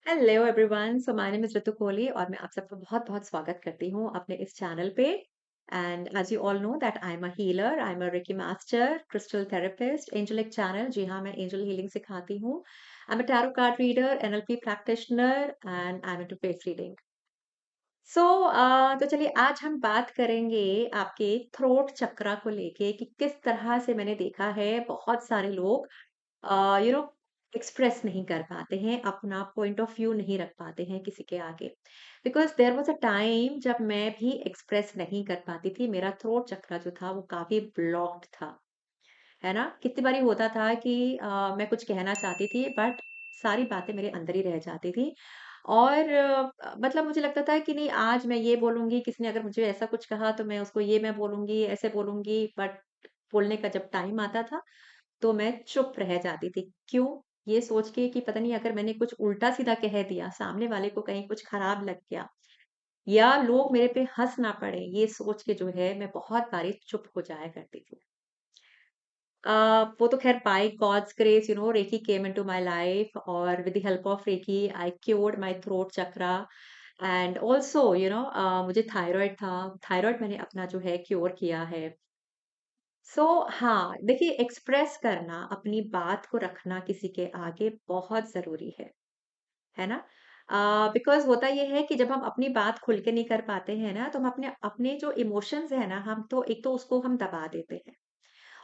Hello everyone, so my name is Ritu Kohli और मैं आप सबका बहुत-बहुत स्वागत करती हूँ अपने इस चैनल पे। And as you all know that I am a healer, I am a reiki master, crystal therapist, angelic channel. जी हाँ, मैं एंजल हीलिंग सिखाती हूँ। I am a tarot card reader, NLP practitioner and I am into face reading. तो चलिए आज हम बात करेंगे आपके थ्रोट चक्रा को लेके कि किस तरह से मैंने देखा है बहुत सारे लोग यू नो एक्सप्रेस नहीं कर पाते हैं, अपना पॉइंट ऑफ व्यू नहीं रख पाते हैं किसी के आगे। Because there was a time जब मैं भी एक्सप्रेस नहीं कर पाती थी, मेरा थ्रोट चक्रा जो था वो काफी ब्लॉक्ड था, है ना। कितनी बारी होता था कि मैं कुछ कहना चाहती थी बट सारी बातें मेरे अंदर ही रह जाती थी। और मतलब मुझे लगता था कि नहीं, आज मैं ये बोलूंगी, किसी ने अगर मुझे ऐसा कुछ कहा तो मैं उसको ये मैं बोलूंगी, ऐसे बोलूंगी, बट बोलने का जब टाइम आता था तो मैं चुप रह जाती थी। क्यों? ये सोच के कि पता नहीं अगर मैंने कुछ उल्टा-सीधा कह दिया, सामने वाले को कहीं कुछ खराब लग गया या लोग मेरे पे हँस ना पड़े, ये सोच के जो है मैं बहुत बारी चुप हो जाया करती थी। वो तो ख़ैर by God's grace reiki came into my life और with the help of reiki I cured my throat chakra. And also मुझे थायरॉइड था, थायरॉइड मैंने अपना जो है क्योर किया है। हाँ, देखिए एक्सप्रेस करना, अपनी बात को रखना किसी के आगे बहुत ज़रूरी है ना? बिकॉज़ होता ये है कि जब हम अपनी बात खुल के नहीं कर पाते हैं ना, तो हम अपने अपने जो इमोशंस हैं ना, हम तो एक तो उसको हम दबा देते हैं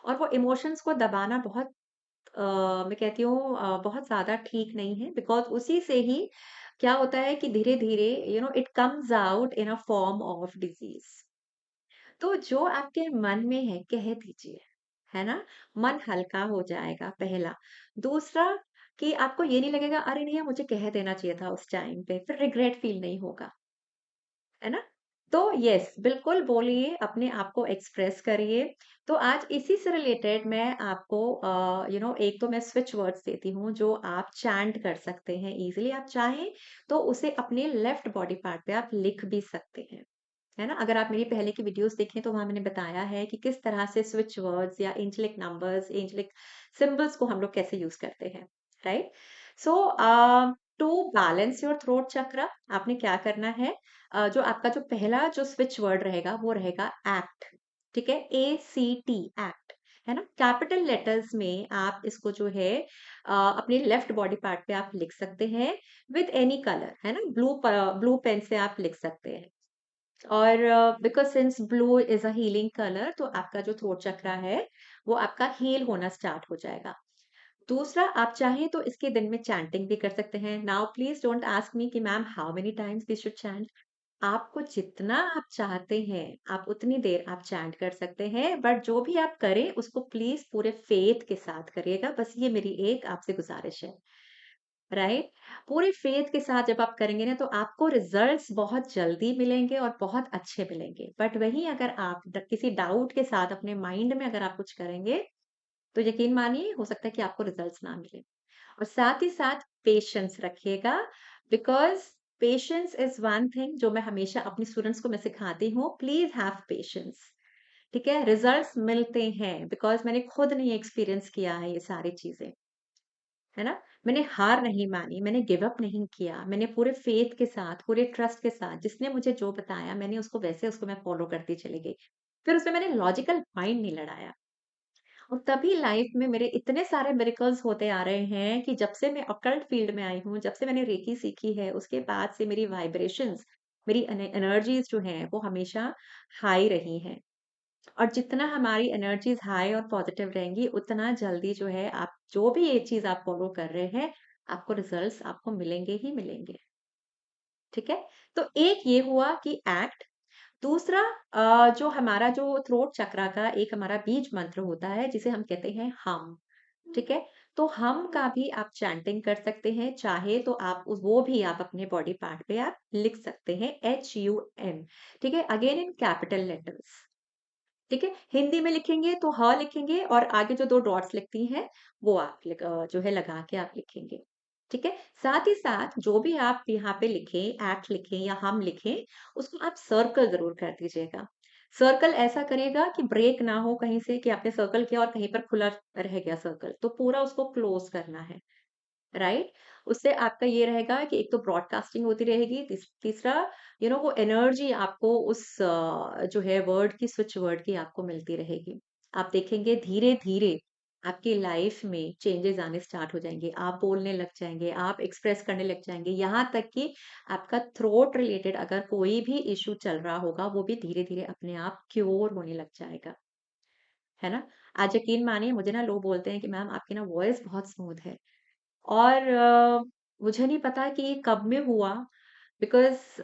और वो इमोशंस को दबाना बहुत अ, मैं कहती हूँ बहुत ज़्यादा ठीक नहीं है। बिकॉज़ उसी से ही क्या होता है कि धीरे-धीरे it comes out in a form of disease. तो जो आपके मन में है कह दीजिए, है ना? मन हल्का हो जाएगा पहला। दूसरा कि आपको ये नहीं लगेगा अरे नहीं, मुझे कह देना चाहिए था उस टाइम पे, फिर रिग्रेट फील नहीं होगा, है ना? तो यस, बिल्कुल बोलिए, अपने आप को एक्सप्रेस करिए। तो आज इसी से रिलेटेड मैं आपको एक तो मैं स्विच वर्ड्स देती हूँ जो आप चैंट कर सकते हैं इज़िली। आप चाहें तो उसे अपने लेफ्ट बॉडी पार्ट पे आप लिख भी सकते हैं। है ना? अगर आप मेरी पहले की वीडियोज़ देखें तो वहाँ मैंने बताया है कि किस तरह से स्विच वर्ड्स या एंजेलिक नंबर्स, एंजेलिक सिंबल्स को हम लोग कैसे यूज़ करते हैं, right? So to balance your throat chakra आपने क्या करना है, जो आपका जो पहला जो स्विच वर्ड रहेगा वो रहेगा एक्ट, ठीक है? ACT एक्ट, है ना? कैपिटल लेटर्स में आप इसको जो है अपने लेफ्ट बॉडी पार्ट पे आप लिख सकते हैं विद एनी कलर, है ना? ब्लू पेन से आप लिख सकते हैं। और because since blue is a healing colour, तो आपका जो थ्रोट चक्रा है, वो आपका हील होना स्टार्ट हो जाएगा। दूसरा, आप चाहें तो इसके दिन में चैंटिंग भी कर सकते हैं। Now please don't ask me कि ma'am how many times we should chant. आपको जितना आप चाहते हैं, आप उतनी देर आप चैंट कर सकते हैं, बट जो भी आप करें उसको प्लीज़ पूरे फ़ेथ के साथ करिएगा। बस ये मेरी एक आपसे गुज़ारिश है। राइट? पूरे फेथ के साथ जब आप करेंगे ना, तो आपको रिजल्ट्स बहुत जल्दी मिलेंगे और बहुत अच्छे मिलेंगे। बट वहीं अगर आप किसी डाउट के साथ अपने माइंड में अगर आप कुछ करेंगे, तो यकीन मानिए हो सकता है कि आपको रिजल्ट्स ना मिले। और साथ ही साथ पेशेंस रखिएगा। Because patience is one thing जो मैं हमेशा अपनी स्टूडेंट्स को मैं सिखाती हूँ, प्लीज हैव पेशेंस। ठीक है, रिजल्ट्स मिलते हैं बिकॉज मैंने खुद नहीं एक्सपीरियंस किया है ये सारी चीजें, है ना? मैंने हार नहीं मानी, मैंने गिव अप नहीं किया, मैंने पूरे फ़ेथ के साथ, पूरे ट्रस्ट के साथ जिसने मुझे जो बताया मैंने उसको वैसे उसको मैं फ़ॉलो करती चली गई। फिर उसमें मैंने लॉजिकल माइंड नहीं लड़ाया और तभी लाइफ़ में मेरे इतने सारे मिरेकल्स होते आ रहे हैं कि जब से मैं ऑकल्ट फ़ील्ड में आई हूँ, जब से मैंने रेकी सीखी है, उसके बाद से मेरी वाइब्रेशंस, मेरी एनर्जीज़ जो हैं, वो हमेशा हाई रही हैं। और जितना हमारी एनर्जीज हाई और पॉजिटिव रहेंगी, उतना जल्दी जो है आप जो भी ये चीज़ आप फ़ॉलो कर रहे हैं, आपको रिज़ल्ट्स आपको मिलेंगे ही मिलेंगे, ठीक है? तो एक ये हुआ कि एक्ट। दूसरा, जो हमारा जो थ्रोट चक्रा का एक हमारा बीज मंत्र होता है, जिसे हम कहते हैं हम, ठीक है? तो हम का भी आप चैंटिंग कर सकते हैं, चाहे तो आप उस वो भी आप अपने बॉडी पार्ट पे आप लिख सकते हैं, HUM, ठीक है? Again in capital letters. ठीक है? हिंदी में लिखेंगे तो ह लिखेंगे और आगे जो 2 डॉट्स लगती हैं, वो आप जो है लगा के आप लिखेंगे। ठीक है? साथ ही साथ जो भी आप यहाँ पे लिखें, एक्ट लिखें या हम लिखें, उसको आप सर्कल ज़रूर कर दीजिएगा। सर्कल ऐसा करिएगा कि ब्रेक ना हो कहीं से कि आपने सर्कल किया और कहीं पर खुला रह गया सर्कल, तो पूरा उसको क्लोज़ करना है। राइट? उससे आपका ये रहेगा कि एक तो ब्रॉडकास्टिंग होती रहेगी, तीसरा वो एनर्जी आपको उस जो है वर्ड की स्विच वर्ड की आपको मिलती रहेगी। आप देखेंगे धीरे-धीरे आपकी लाइफ में चेंजेस आने स्टार्ट हो जाएँगे। आप बोलने लग जाएँगे, आप एक्सप्रेस करने लग जाएँगे, यहाँ तक कि आपका थ्रोट रिलेटेड अगर कोई भी इश्यू चल रहा होगा, वो भी धीरे-धीरे अपने आप क्योर होने लग जाएगा। है ना? आज यकीन मानिए मुझे ना लोग बोलते हैं कि मैम आपकी ना वॉइस बहुत स्मूथ है। और मुझे नहीं पता कि ये कब में हुआ बिकॉज़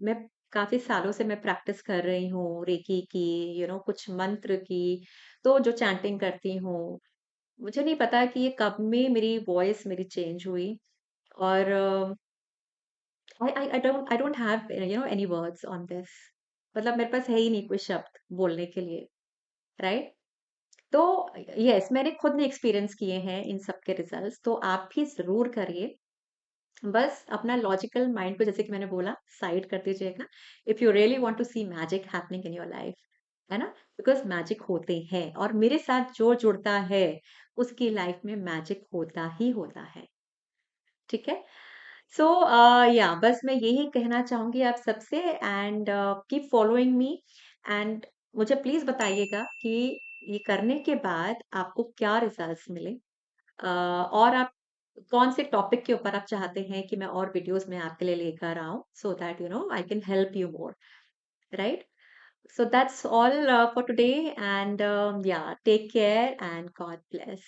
मैं काफ़ी सालों से मैं प्रैक्टिस कर रही हूँ रेकी की, कुछ मंत्र की, तो जो चैंटिंग करती हूँ। मुझे नहीं पता कि ये कब में मेरी वॉइस मेरी चेंज हुई और I don't have any words on this मतलब मेरे पास है ही नहीं कोई शब्द बोलने के लिए, राइट? तो येस मैंने खुद ने एक्सपीरियंस किए हैं इन सब के रिजल्ट्स, तो आप भी ज़रूर करिए। बस अपना लॉजिकल माइंड को जैसे कि मैंने बोला साइड कर दीजिएगा। If you really want to see magic happening in your life, है ना? बिकॉज़ मैजिक होते हैं और मेरे साथ जो जुड़ता है, उसकी लाइफ में मैजिक होता ही होता है। ठीक है? सो या बस मैं यही कहना चाहूँगी आप सबसे and keep following me and मुझे प्लीज़ बताइएगा कि ये करने के बाद आपको क्या रिजल्ट्स मिले। और आप कौन से टॉपिक के ऊपर आप चाहते हैं कि मैं और वीडियोस में आपके लिए लेकर आऊँ so that I can help you more, right? So that's all for today and yeah take care and God bless.